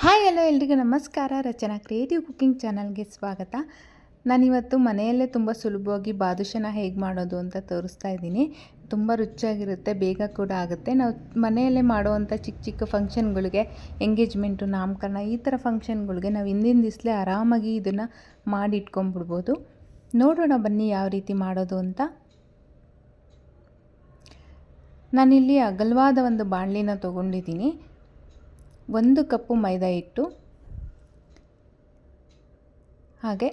Hi hello ಎಲ್ರಿಗೂ ನಮಸ್ಕಾರ. ರಚನಾ creative cooking ಚಾನಲ್ಗೆ ಸ್ವಾಗತ. ನಾನಿವತ್ತು ಮನೆಯಲ್ಲೇ ತುಂಬ ಸುಲಭವಾಗಿ ಬಾದುಷನ ಹೇಗೆ ಮಾಡೋದು ಅಂತ ತೋರಿಸ್ತಾ ಇದ್ದೀನಿ. ತುಂಬ ರುಚಿಯಾಗಿರುತ್ತೆ, ಬೇಗ ಕೂಡ ಆಗುತ್ತೆ. ನಾವು ಮನೆಯಲ್ಲೇ ಮಾಡುವಂಥ ಚಿಕ್ಕ ಚಿಕ್ಕ ಫಂಕ್ಷನ್ಗಳಿಗೆ, ಎಂಗೇಜ್ಮೆಂಟು, ನಾಮಕರಣ ಈ ಥರ ಫಂಕ್ಷನ್ಗಳಿಗೆ ನಾವು ಹಿಂದಿನ ದಿವಸಲೇ ಆರಾಮಾಗಿ ಇದನ್ನು ಮಾಡಿ ಇಟ್ಕೊಂಡ್ಬಿಡ್ಬೋದು. ನೋಡೋಣ ಬನ್ನಿ ಯಾವ ರೀತಿ ಮಾಡೋದು ಅಂತ. ನಾನಿಲ್ಲಿ ಅಗಲವಾದ ಒಂದು ಬಾಣಲಿನ ತೊಗೊಂಡಿದ್ದೀನಿ. 1 ಕಪ್ಪು ಮೈದಾ ಹಿಟ್ಟು, ಹಾಗೆ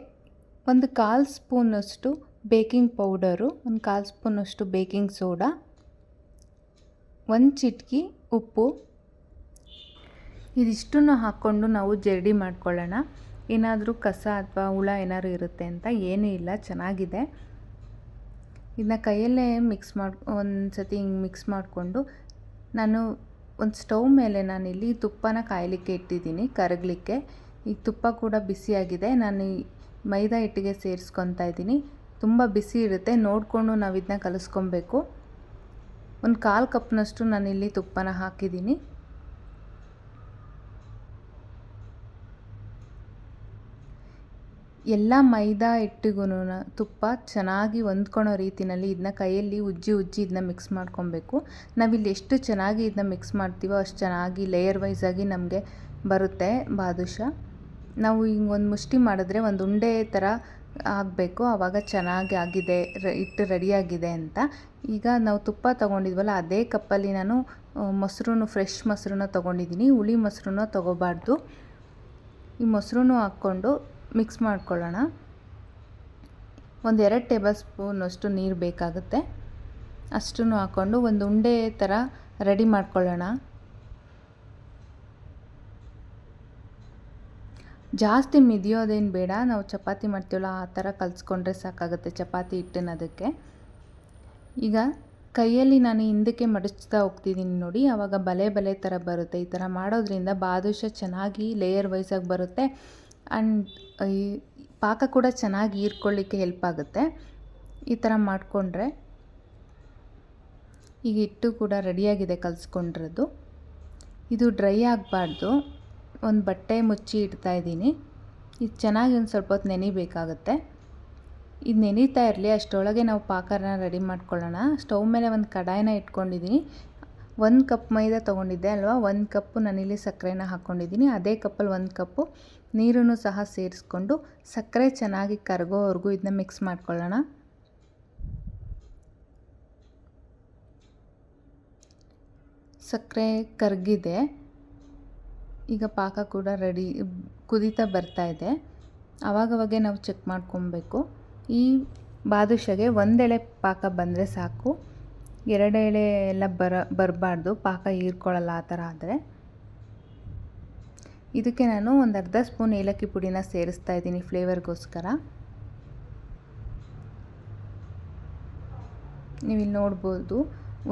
1/4 ಸ್ಪೂನಷ್ಟು ಬೇಕಿಂಗ್ ಪೌಡರು, 1/4 ಸ್ಪೂನಷ್ಟು ಬೇಕಿಂಗ್ ಸೋಡಾ, 1 ಚಿಟಿಕೆ ಉಪ್ಪು. ಇದಿಷ್ಟನ್ನು ಹಾಕ್ಕೊಂಡು ನಾವು ಜರಡಿ ಮಾಡ್ಕೊಳ್ಳೋಣ. ಏನಾದರೂ ಕಸ ಅಥವಾ ಹುಳ ಏನಾದ್ರು ಇರುತ್ತೆ ಅಂತ. ಏನೂ ಇಲ್ಲ, ಚೆನ್ನಾಗಿದೆ. ಇದನ್ನ ಕೈಯಲ್ಲೇ ಒಂದು ಸತಿ ಹಿಂಗೆ ಮಿಕ್ಸ್ ಮಾಡಿಕೊಂಡು, ನಾನು ಒಂದು ಸ್ಟವ್ ಮೇಲೆ ನಾನಿಲ್ಲಿ ತುಪ್ಪನ ಕಾಯಲಿಕ್ಕೆ ಇಟ್ಟಿದ್ದೀನಿ, ಕರಗಲಿಕ್ಕೆ. ಈ ತುಪ್ಪ ಕೂಡ ಬಿಸಿಯಾಗಿದೆ. ನಾನು ಈ ಮೈದಾ ಹಿಟ್ಟಿಗೆ ಸೇರಿಸ್ಕೊತಾ ಇದ್ದೀನಿ. ತುಂಬ ಬಿಸಿ ಇರುತ್ತೆ, ನೋಡಿಕೊಂಡು ನಾವು ಇದನ್ನ ಕಲಿಸ್ಕೊಬೇಕು. 1/4 ಕಪ್ನಷ್ಟು ನಾನಿಲ್ಲಿ ತುಪ್ಪನ ಹಾಕಿದ್ದೀನಿ. ಎಲ್ಲ ಮೈದಾ ಹಿಟ್ಟಿಗೂ ತುಪ್ಪ ಚೆನ್ನಾಗಿ ಹೊಂದ್ಕೊಳೋ ರೀತಿಯಲ್ಲಿ ಇದನ್ನ ಕೈಯಲ್ಲಿ ಉಜ್ಜಿ ಇದನ್ನ ಮಿಕ್ಸ್ ಮಾಡ್ಕೊಬೇಕು. ನಾವಿಲ್ಲಿ ಎಷ್ಟು ಚೆನ್ನಾಗಿ ಇದನ್ನ ಮಿಕ್ಸ್ ಮಾಡ್ತೀವೋ ಅಷ್ಟು ಚೆನ್ನಾಗಿ ಲೇಯರ್ ವೈಸಾಗಿ ನಮಗೆ ಬರುತ್ತೆ ಬಾದುಷ. ನಾವು ಹಿಂಗೆ ಒಂದು ಮುಷ್ಟಿ ಮಾಡಿದ್ರೆ ಒಂದು ಉಂಡೆ ಥರ ಆಗಬೇಕು, ಆವಾಗ ಚೆನ್ನಾಗಿ ಆಗಿದೆ, ಹಿಟ್ಟು ರೆಡಿಯಾಗಿದೆ ಅಂತ. ಈಗ ನಾವು ತುಪ್ಪ ತೊಗೊಂಡಿದ್ವಲ್ಲ, ಅದೇ ಕಪ್ಪಲ್ಲಿ ನಾನು ಫ್ರೆಶ್ ಮೊಸರನ್ನ ತೊಗೊಂಡಿದ್ದೀನಿ. ಹುಳಿ ಮೊಸರನ್ನ ತೊಗೋಬಾರ್ದು. ಈ ಮೊಸರನ್ನು ಹಾಕ್ಕೊಂಡು ಮಿಕ್ಸ್ ಮಾಡ್ಕೊಳ್ಳೋಣ. 2 ಟೇಬಲ್ ಸ್ಪೂನಷ್ಟು ನೀರು ಬೇಕಾಗುತ್ತೆ. ಅಷ್ಟನ್ನು ಹಾಕ್ಕೊಂಡು ಒಂದು ಉಂಡೆ ಥರ ರೆಡಿ ಮಾಡ್ಕೊಳ್ಳೋಣ. ಜಾಸ್ತಿ ಮಿದಿಯೋದೇನು ಬೇಡ, ನಾವು ಚಪಾತಿ ಮಾಡ್ತೀವಲ್ಲ ಆ ಥರ ಕಲಿಸ್ಕೊಂಡ್ರೆ ಸಾಕಾಗುತ್ತೆ, ಚಪಾತಿ ಹಿಟ್ಟನ್ನೋದಕ್ಕೆ. ಈಗ ಕೈಯಲ್ಲಿ ನಾನು ಹಿಂದಕ್ಕೆ ಮಡಚ್ತಾ ಹೋಗ್ತಿದ್ದೀನಿ ನೋಡಿ, ಆವಾಗ ಬಲೆ ಥರ ಬರುತ್ತೆ. ಈ ಥರ ಮಾಡೋದ್ರಿಂದ ಬಾದುಷ ಚೆನ್ನಾಗಿ ಲೇಯರ್ ವೈಸಾಗಿ ಬರುತ್ತೆ. ಆ್ಯಂಡ್ ಈ ಪಾಕ ಕೂಡ ಚೆನ್ನಾಗಿ ಹೀರ್ಕೊಳ್ಳಿಕ್ಕೆ ಹೆಲ್ಪ್ ಆಗುತ್ತೆ ಈ ಥರ ಮಾಡಿಕೊಂಡ್ರೆ. ಈಗ ಹಿಟ್ಟು ಕೂಡ ರೆಡಿಯಾಗಿದೆ ಕಲಿಸ್ಕೊಂಡಿರೋದು. ಇದು ಡ್ರೈ ಆಗಬಾರ್ದು. ಒಂದು ಬಟ್ಟೆ ಮುಚ್ಚಿ ಇಡ್ತಾಯಿದ್ದೀನಿ. ಇದು ಚೆನ್ನಾಗಿ ಒಂದು ಸ್ವಲ್ಪ ಹೊತ್ತು ನೆನಿಬೇಕಾಗುತ್ತೆ. ಇದು ನೆನೀತಾ ಇರಲಿ, ಅಷ್ಟರೊಳಗೆ ನಾವು ಪಾಕನ ರೆಡಿ ಮಾಡ್ಕೊಳ್ಳೋಣ. ಸ್ಟವ್ ಮೇಲೆ ಒಂದು ಕಡಾಯಿನ ಇಟ್ಕೊಂಡಿದ್ದೀನಿ. 1 ಕಪ್ ಮೈದಾ ತೊಗೊಂಡಿದ್ದೆ ಅಲ್ವಾ, 1 ಕಪ್ಪು ನಾನಿಲ್ಲಿ ಸಕ್ಕರೆನ ಹಾಕ್ಕೊಂಡಿದ್ದೀನಿ. ಅದೇ ಕಪ್ಪಲ್ಲಿ 1 ಕಪ್ಪು ನೀರನ್ನು ಸಹ ಸೇರಿಸ್ಕೊಂಡು ಸಕ್ಕರೆ ಚೆನ್ನಾಗಿ ಕರಗೋವರೆಗೂ ಇದನ್ನ ಮಿಕ್ಸ್ ಮಾಡ್ಕೊಳ್ಳೋಣ. ಸಕ್ಕರೆ ಕರಗಿದೆ. ಈಗ ಪಾಕ ಕೂಡ ಕುದೀತಾ ಬರ್ತಾ ಇದೆ. ಆವಾಗವಾಗೆ ನಾವು ಚೆಕ್ ಮಾಡ್ಕೊಬೇಕು. ಈ ಬಾದುಷಗೆ 1 ಎಳೆ ಪಾಕ ಬಂದರೆ ಸಾಕು, 2 ಎಳೆ ಎಲ್ಲ ಬರಬಾರ್ದು, ಪಾಕ ಹೀರ್ಕೊಳ್ಳಲ್ಲ ಆ ಥರ ಆದರೆ. ಇದಕ್ಕೆ ನಾನು ಒಂದು ಅರ್ಧ ಸ್ಪೂನ್ ಏಲಕ್ಕಿ ಪುಡಿನ ಸೇರಿಸ್ತಾ ಇದ್ದೀನಿ ಫ್ಲೇವರ್ಗೋಸ್ಕರ. ನೀವಿಲ್ಲಿ ನೋಡ್ಬೋದು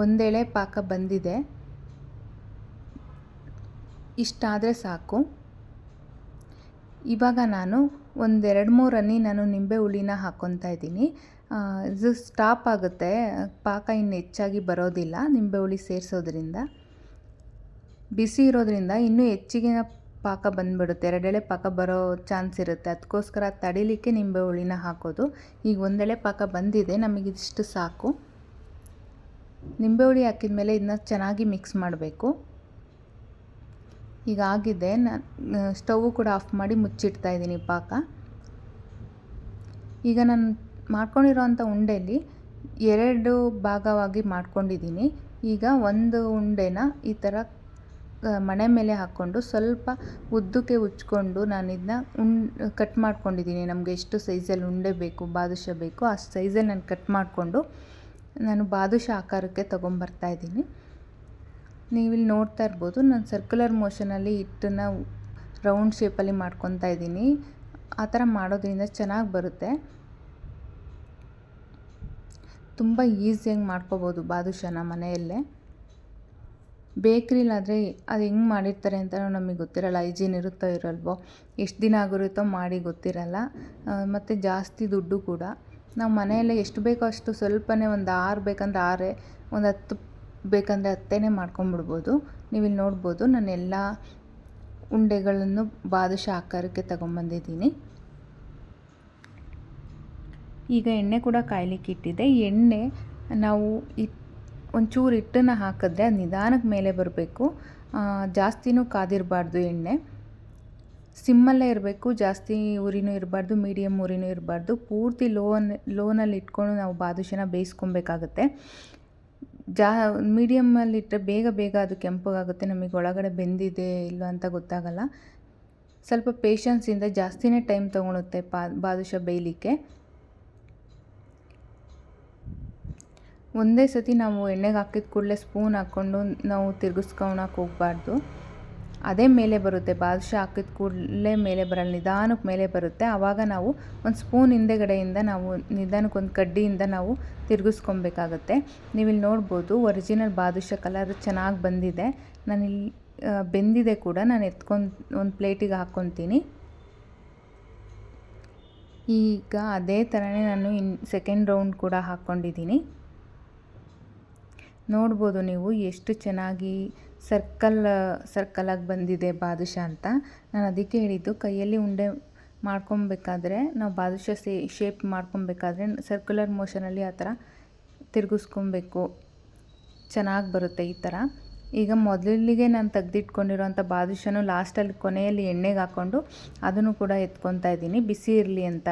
1 ಎಳೆ ಪಾಕ ಬಂದಿದೆ. ಇಷ್ಟಾದರೆ ಸಾಕು. ಇವಾಗ ನಾನು ಒಂದು 2-3 ಹನಿ ನಾನು ನಿಂಬೆ ಹುಳಿನ ಹಾಕ್ಕೊತಾ ಇದ್ದೀನಿ. ಇದು ಸ್ಟಾಪ್ ಆಗುತ್ತೆ, ಪಾಕ ಇನ್ನು ಹೆಚ್ಚಾಗಿ ಬರೋದಿಲ್ಲ ನಿಂಬೆ ಹುಳಿ ಸೇರಿಸೋದ್ರಿಂದ. ಬಿಸಿ ಇರೋದ್ರಿಂದ ಇನ್ನೂ ಹೆಚ್ಚಿಗೆ ಪಾಕ ಬಂದುಬಿಡುತ್ತೆ, 2 ಎಳೆ ಪಾಕ ಬರೋ ಚಾನ್ಸ್ ಇರುತ್ತೆ. ಅದಕ್ಕೋಸ್ಕರ ತಡಿಲಿಕ್ಕೆ ನಿಂಬೆ ಹುಳಿನ ಹಾಕೋದು. ಈಗ 1 ಎಳೆ ಪಾಕ ಬಂದಿದೆ, ನಮಗಿದಿಷ್ಟು ಸಾಕು. ನಿಂಬೆ ಹುಳಿ ಹಾಕಿದ ಮೇಲೆ ಇದನ್ನ ಚೆನ್ನಾಗಿ ಮಿಕ್ಸ್ ಮಾಡಬೇಕು. ಈಗ ಆಗಿದೆ. ನಾನು ಸ್ಟವ್ ಕೂಡ ಆಫ್ ಮಾಡಿ ಮುಚ್ಚಿಡ್ತಾ ಇದ್ದೀನಿ ಪಾಕ. ಈಗ ನಾನು ಮಾಡ್ಕೊಂಡಿರೋವಂಥ ಉಂಡೆಯಲ್ಲಿ 2 ಭಾಗವಾಗಿ ಮಾಡ್ಕೊಂಡಿದ್ದೀನಿ. ಈಗ ಒಂದು ಉಂಡೆನ ಈ ಥರ ಮಣೆ ಮೇಲೆ ಹಾಕ್ಕೊಂಡು ಸ್ವಲ್ಪ ಉದ್ದಕ್ಕೆ ಉಜ್ಕೊಂಡು ನಾನು ಇದನ್ನ ಕಟ್ ಮಾಡ್ಕೊಂಡಿದ್ದೀನಿ. ನಮಗೆ ಎಷ್ಟು ಸೈಜಲ್ಲಿ ಉಂಡೆ ಬೇಕು, ಬಾದುಷ ಬೇಕು, ಆ ಸೈಜಲ್ಲಿ ನಾನು ಕಟ್ ಮಾಡಿಕೊಂಡು ನಾನು ಬಾದುಷ ಆಕಾರಕ್ಕೆ ತೊಗೊಂಬರ್ತಾಯಿದ್ದೀನಿ. ನೀವಿಲ್ಲಿ ನೋಡ್ತಾ ಇರ್ಬೋದು, ನಾನು ಸರ್ಕ್ಯುಲರ್ ಮೋಷನಲ್ಲಿ ಹಿಟ್ಟನ್ನು ರೌಂಡ್ ಶೇಪಲ್ಲಿ ಮಾಡ್ಕೊತಾ ಇದ್ದೀನಿ. ಆ ಥರ ಮಾಡೋದ್ರಿಂದ ಚೆನ್ನಾಗಿ ಬರುತ್ತೆ. ತುಂಬ ಈಸಿಯಾಗಿ ಮಾಡ್ಕೋಬೋದು ಬಾದುಷನ ಮನೆಯಲ್ಲೇ. ಬೇಕ್ರಿಲಾದರೆ ಅದು ಹೆಂಗೆ ಮಾಡಿರ್ತಾರೆ ಅಂತಲೂ ನಮಗೆ ಗೊತ್ತಿರಲ್ಲ, ಹೈಜೀನ್ ಇರುತ್ತೋ ಇರಲ್ವೋ, ಎಷ್ಟು ದಿನ ಆಗಿರುತ್ತೋ ಮಾಡಿ ಗೊತ್ತಿರಲ್ಲ, ಮತ್ತು ಜಾಸ್ತಿ ದುಡ್ಡು ಕೂಡ. ನಾವು ಮನೆಯಲ್ಲೇ ಎಷ್ಟು ಬೇಕೋ ಅಷ್ಟು ಸ್ವಲ್ಪನೇ, ಒಂದು 6 ಬೇಕಂದ್ರೆ 6, ಒಂದು 10 ಬೇಕಂದರೆ 10 ಮಾಡ್ಕೊಂಬಿಡ್ಬೋದು. ನೀವಿಲ್ಲಿ ನೋಡ್ಬೋದು ನಾನೆಲ್ಲ ಉಂಡೆಗಳನ್ನು ಬಾದುಷಾ ಆಕಾರಕ್ಕೆ ತಗೊಂಬಂದಿದ್ದೀನಿ. ಈಗ ಎಣ್ಣೆ ಕೂಡ ಕಾಯ್ಲಿಕ್ಕೆ ಇಟ್ಟಿದ್ದೆ. ಎಣ್ಣೆ ನಾವು ಒಂಚೂರು ಹಿಟ್ಟನ್ನು ಹಾಕಿದ್ರೆ ಅದು ನಿಧಾನಕ್ಕೆ ಮೇಲೆ ಬರಬೇಕು. ಜಾಸ್ತಿನೂ ಕಾದಿರಬಾರ್ದು ಎಣ್ಣೆ. ಸಿಮ್ಮಲ್ಲೇ ಇರಬೇಕು, ಜಾಸ್ತಿ ಉರಿನೂ ಇರಬಾರ್ದು, ಮೀಡಿಯಮ್ ಉರಿನೂ ಇರಬಾರ್ದು. ಪೂರ್ತಿ ಲೋನಲ್ಲಿ ಇಟ್ಕೊಂಡು ನಾವು ಬಾದುಷಾನ ಬೇಯಿಸ್ಕೊಬೇಕಾಗತ್ತೆ. ಮೀಡಿಯಮ್ಮಲ್ಲಿ ಇಟ್ಟರೆ ಬೇಗ ಅದು ಕೆಂಪಗಾಗುತ್ತೆ, ನಮಗೆ ಒಳಗಡೆ ಬೆಂದಿದೆ ಇಲ್ಲ ಅಂತ ಗೊತ್ತಾಗಲ್ಲ. ಸ್ವಲ್ಪ ಪೇಷನ್ಸಿಂದ ಜಾಸ್ತಿನೇ ಟೈಮ್ ತೊಗೊಳುತ್ತೆ ಬಾದುಷಾ ಬೇಯಲಿಕ್ಕೆ. ಒಂದೇ ಸತಿ ನಾವು ಎಣ್ಣೆಗೆ ಹಾಕಿದ ಕೂಡಲೇ ಸ್ಪೂನ್ ಹಾಕ್ಕೊಂಡು ನಾವು ತಿರ್ಗಿಸ್ಕೊಳಕ್ಕೆ ಹೋಗಬಾರ್ದು. ಅದೇ ಮೇಲೆ ಬರುತ್ತೆ, ಬಾದುಷಾ ಹಾಕಿದ ಕೂಡಲೇ ಮೇಲೆ ಬರಲ್ಲ, ನಿಧಾನಕ್ಕೆ ಮೇಲೆ ಬರುತ್ತೆ. ಆವಾಗ ನಾವು ಒಂದು ಸ್ಪೂನ್ ಹಿಂದೆಗಡೆಯಿಂದ ನಾವು ನಿಧಾನಕ್ಕೆ ಒಂದು ಕಡ್ಡಿಯಿಂದ ನಾವು ತಿರ್ಗಿಸ್ಕೊಬೇಕಾಗತ್ತೆ. ನೀವಿಲ್ಲಿ ನೋಡ್ಬೋದು ಒರಿಜಿನಲ್ ಬಾದುಷಾ ಕಲರ್ ಚೆನ್ನಾಗಿ ಬಂದಿದೆ. ನಾನಿಲ್ಲಿ ಬೆಂದಿದೆ ಕೂಡ. ನಾನು ಒಂದು ಪ್ಲೇಟಿಗೆ ಹಾಕ್ಕೊತೀನಿ. ಈಗ ಅದೇ ಥರನೇ ನಾನು ಸೆಕೆಂಡ್ ರೌಂಡ್ ಕೂಡ ಹಾಕ್ಕೊಂಡಿದ್ದೀನಿ. ನೋಡ್ಬೋದು ನೀವು ಎಷ್ಟು ಚೆನ್ನಾಗಿ ಸರ್ಕಲಾಗಿ ಬಂದಿದೆ ಬಾದುಷಾ ಅಂತ. ನಾನು ಅದಕ್ಕೆ ಹೇಳಿದ್ದು, ಕೈಯಲ್ಲಿ ಉಂಡೆ ಮಾಡ್ಕೊಬೇಕಾದ್ರೆ ನಾವು ಬಾದುಷಾ ಶೇಪ್ ಮಾಡ್ಕೊಬೇಕಾದ್ರೆ ಸರ್ಕ್ಯುಲರ್ ಮೋಷನಲ್ಲಿ ಆ ಥರ ತಿರುಗಿಸ್ಕೊಬೇಕು, ಚೆನ್ನಾಗಿ ಬರುತ್ತೆ ಈ ಥರ. ಈಗ ಮೊದಲಿಗೆ ನಾನು ತೆಗೆದಿಟ್ಕೊಂಡಿರೋಂಥ ಬಾದುಷಾನು ಲಾಸ್ಟಲ್ಲಿ ಕೊನೆಯಲ್ಲಿ ಎಣ್ಣೆಗೆ ಹಾಕ್ಕೊಂಡು ಅದನ್ನು ಕೂಡ ಎತ್ಕೊತಾ ಇದ್ದೀನಿ, ಬಿಸಿ ಇರಲಿ ಅಂತ.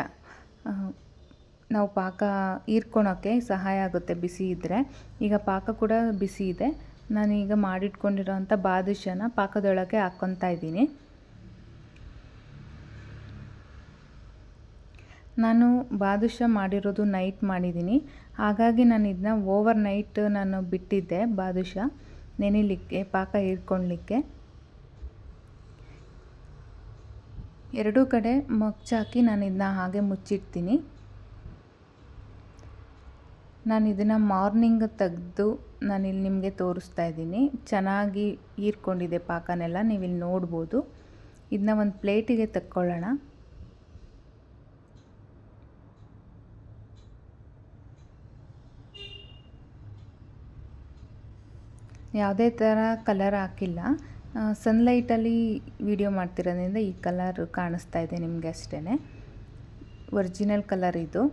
ನಾವು ಪಾಕ ಹೀರ್ಕೊಳೋಕ್ಕೆ ಸಹಾಯ ಆಗುತ್ತೆ ಬಿಸಿ ಇದ್ದರೆ. ಈಗ ಪಾಕ ಕೂಡ ಬಿಸಿ ಇದೆ. ನಾನೀಗ ಮಾಡಿಟ್ಕೊಂಡಿರೋಂಥ ಬಾದುಷಾನ ಪಾಕದೊಳಗೆ ಹಾಕ್ಕೊತಾ ಇದ್ದೀನಿ. ನಾನು ಬಾದುಷಾ ಮಾಡಿರೋದು ನೈಟ್ ಮಾಡಿದ್ದೀನಿ, ಹಾಗಾಗಿ ನಾನು ಇದನ್ನ ಓವರ್ ನೈಟ್ ನಾನು ಬಿಟ್ಟಿದ್ದೆ ಬಾದುಷಾ ನೆನೆಯಲಿಕ್ಕೆ, ಪಾಕ ಹೀರ್ಕೊಳ್ಲಿಕ್ಕೆ. ಎರಡೂ ಕಡೆ ಮಗ್ಚಾಕಿ ನಾನು ಇದನ್ನ ಹಾಗೆ ಮುಚ್ಚಿಡ್ತೀನಿ. ನಾನು ಇದನ್ನು ಮಾರ್ನಿಂಗ್ ತೆಗೆದು ನಾನಿಲ್ಲಿ ನಿಮಗೆ ತೋರಿಸ್ತಾ ಇದ್ದೀನಿ. ಚೆನ್ನಾಗಿ ಹೀರ್ಕೊಂಡಿದೆ ಪಾಕನೆಲ್ಲ, ನೀವಿಲ್ಲಿ ನೋಡ್ಬೋದು. ಇದನ್ನ ಒಂದು ಪ್ಲೇಟಿಗೆ ತಕ್ಕೊಳ್ಳೋಣ. ಯಾವುದೇ ಥರ ಕಲರ್ ಹಾಕಿಲ್ಲ, ಸನ್ಲೈಟಲ್ಲಿ ವಿಡಿಯೋ ಮಾಡ್ತಿರೋದ್ರಿಂದ ಈ ಕಲರ್ ಕಾಣಿಸ್ತಾ ಇದೆ ನಿಮಗೆ ಅಷ್ಟೇ. ಒರಿಜಿನಲ್ ಕಲರ್ ಇದು.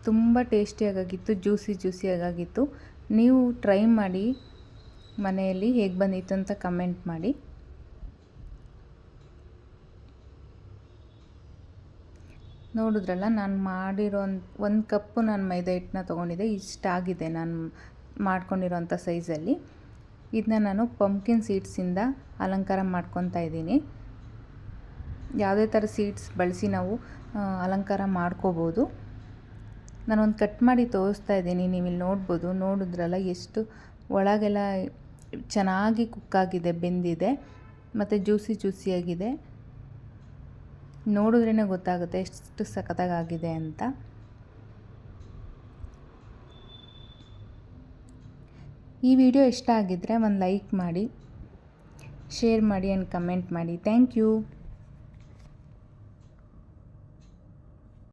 ತುಂಬ ಟೇಸ್ಟಿಯಾಗಿತ್ತು, ಜ್ಯೂಸಿಯಾಗಿತ್ತು. ನೀವು ಟ್ರೈ ಮಾಡಿ ಮನೆಯಲ್ಲಿ, ಹೇಗೆ ಬಂದಿತ್ತು ಅಂತ ಕಮೆಂಟ್ ಮಾಡಿ. ನೋಡಿದ್ರಲ್ಲ, ನಾನು ಮಾಡಿರೋ ಒಂದು ಕಪ್ಪು ನಾನು ಮೈದಾ ಹಿಟ್ಟನ್ನ ತೊಗೊಂಡಿದ್ದೆ. ಇಷ್ಟಾಗಿದೆ ನಾನು ಮಾಡ್ಕೊಂಡಿರೋಂಥ ಸೈಜಲ್ಲಿ. ಇದನ್ನ ನಾನು ಪಂಪ್ಕಿನ್ ಸೀಡ್ಸಿಂದ ಅಲಂಕಾರ ಮಾಡ್ಕೊತಾ ಇದ್ದೀನಿ. ಯಾವುದೇ ಥರ ಸೀಡ್ಸ್ ಬಳಸಿ ನಾವು ಅಲಂಕಾರ ಮಾಡ್ಕೋಬೋದು. ನಾನೊಂದು ಕಟ್ ಮಾಡಿ ತೋರಿಸ್ತಾ ಇದ್ದೀನಿ, ನೀವಿಲ್ಲಿ ನೋಡ್ಬೋದು. ನೋಡಿದ್ರಲ್ಲ ಎಷ್ಟು ಒಳಗೆಲ್ಲ ಚೆನ್ನಾಗಿ ಕುಕ್ಕಾಗಿದೆ, ಬೆಂದಿದೆ ಮತ್ತು ಜ್ಯೂಸಿಯಾಗಿದೆ. ನೋಡಿದ್ರೇ ಗೊತ್ತಾಗುತ್ತೆ ಎಷ್ಟು ಸಖತ್ತಾಗಿದೆ ಅಂತ. ಈ ವಿಡಿಯೋ ಇಷ್ಟ ಆಗಿದ್ದರೆ ಒಂದು ಲೈಕ್ ಮಾಡಿ, ಶೇರ್ ಮಾಡಿ ಆ್ಯಂಡ್ ಕಮೆಂಟ್ ಮಾಡಿ. Thank you.